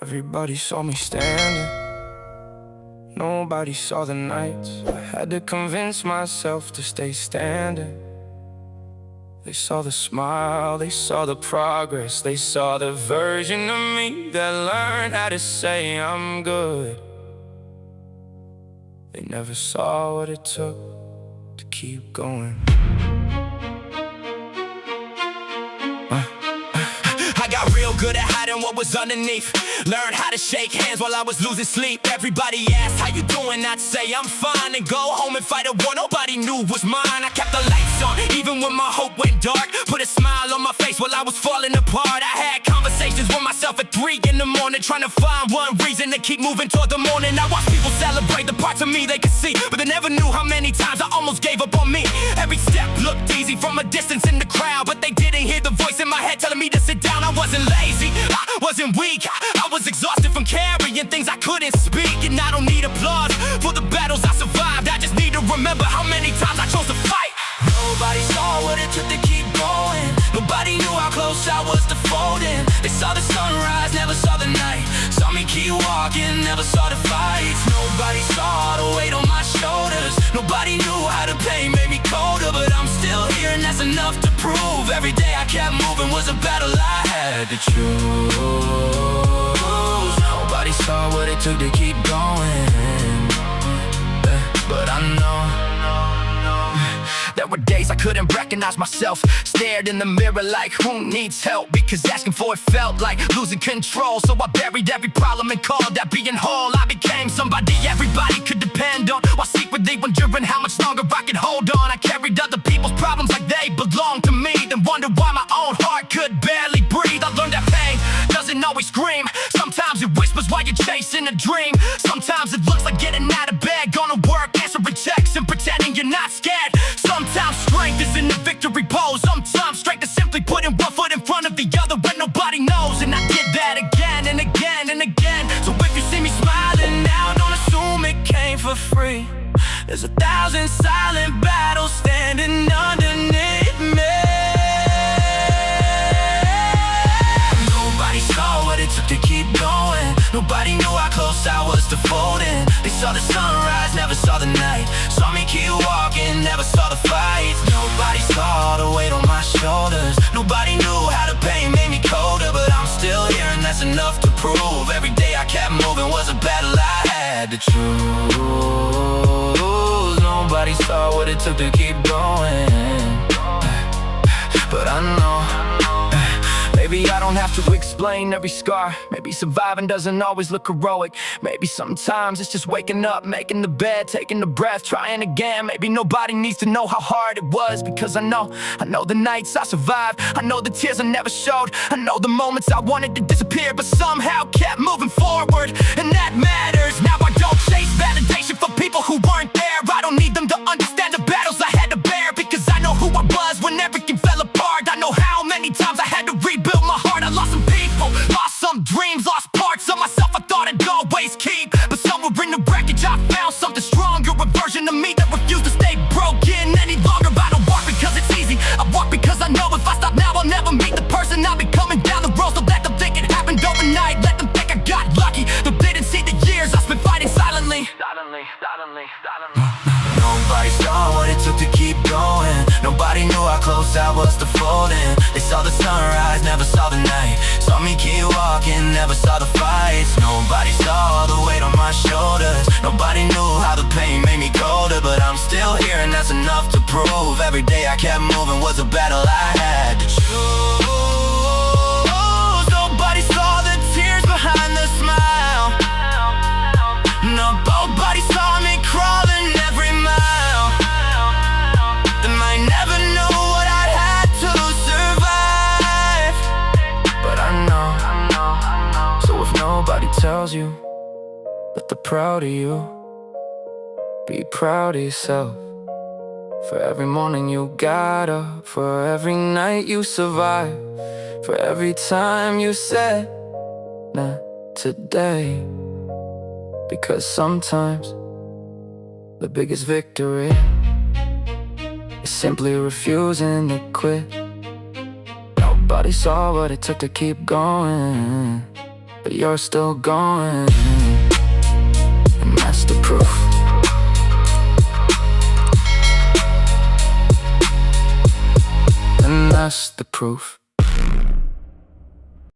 Everybody saw me standing, nobody saw the nights. I had to convince myself to stay standing. They saw the smile, they saw the progress, they saw the version of me that learned how to say I'm good. They never saw what it took to keep going. I got real good at hiding what was underneath. Learned how to shake hands while I was losing sleep. Everybody asked, how you doing? I'd say I'm fine, and go home and fight a war nobody knew was mine. I kept the lights on, even when my hope went dark. Put a smile on my face while I was falling apart. I had conversations with myself at 3 in the morning, trying to find one reason to keep moving toward the morning. I watched people celebrate the parts of me they could see, but they never knew how many times I almost gave up on me. Every step looked easy from a distance in the crowd, but they didn't hear the voice in my head telling me to sit down. I wasn't lazy, I wasn't weak, I was exhausted from carrying things I couldn't speak. And I don't need applause for the battles I survived, I just need to remember how many times I chose to fight. Nobody saw what it took to keep going. Nobody knew how close I was to folding. They saw the sunrise, never saw the night. Saw me keep walking, never saw the fights. Nobody saw the weight on my shoulders. Nobody knew how the pain made me colder, but I'm still here and that's enough to prove. Every day I kept moving was a battle I had to choose. Nobody saw what it took to keep going, but I know there were days I couldn't recognize myself. Stared in the mirror like, who needs help? Because asking for it felt like losing control. So I buried every problem and called that being whole. I became somebody everybody could depend on, while secretly wondering how much longer I could hold on. I carried other people's problems like they belonged to me, then wondered why my own heart could barely breathe. I learned that pain doesn't always scream. Sometimes it whispers while you're chasing a dream. Sometimes it looks like getting out of bed, gonna work, answering checks and pretending you're not scared. Sometimes strength is in the victory pose. Sometimes strength is simply putting one foot in front of the other when nobody knows. And I did that again and again and again. So if you see me smiling now, don't assume it came for free. There's 1,000 silent battles standing underneath me. Nobody saw what it took to keep going. Nobody knew how close I was to folding. They saw the sunrise, never saw the night. Saw me keep walking, never saw the fights. Nobody saw the weight on my shoulders. Nobody knew how the pain made me colder, but I'm still here and that's enough to prove. Every day I kept moving was a battle I had to choose. Nobody saw what it took to keep going, but I know maybe I don't have to explain every scar. Maybe surviving doesn't always look heroic. Maybe sometimes it's just waking up, making the bed, taking the breath, trying again. Maybe nobody needs to know how hard it was, because I know the nights I survived. I know the tears I never showed. I know the moments I wanted to disappear, but somehow kept moving forward, and that matters. Now I don't chase validation for people who weren't there. I don't need them to understand the battles I had to bear, because I know who I was when everything fell apart. I know how many times I had to rebuild my heart. I lost some people, lost some dreams, lost parts of myself I thought I'd always keep. But somewhere in the wreckage I found something stronger, a version of me that refused to stay broken any longer. I don't walk because it's easy, I walk because I know if I stop now I'll never meet the person I'll be coming down the road. So let them think it happened overnight, let them think I got lucky. They didn't see the years I spent fighting silently. Nobody saw what it took to keep going. Nobody knew how close I was to folding. They saw the sunrise, never saw the night. Saw me keep walking, never saw the fights. Nobody saw the weight on my shoulders. Nobody knew how the pain made me colder, but I'm still here and that's enough to prove. Every day I kept moving was a battle I had to choose. Nobody saw the tears behind the smile. Nobody saw me crawling every mile. They might never know what I had to survive, but I know. So if nobody tells you that they're proud of you, be proud of yourself. For every morning you got up, for every night you survived, for every time you said, not today. Because sometimes the biggest victory is simply refusing to quit. Nobody saw what it took to keep going, but you're still going. And that's the proof. And that's the proof.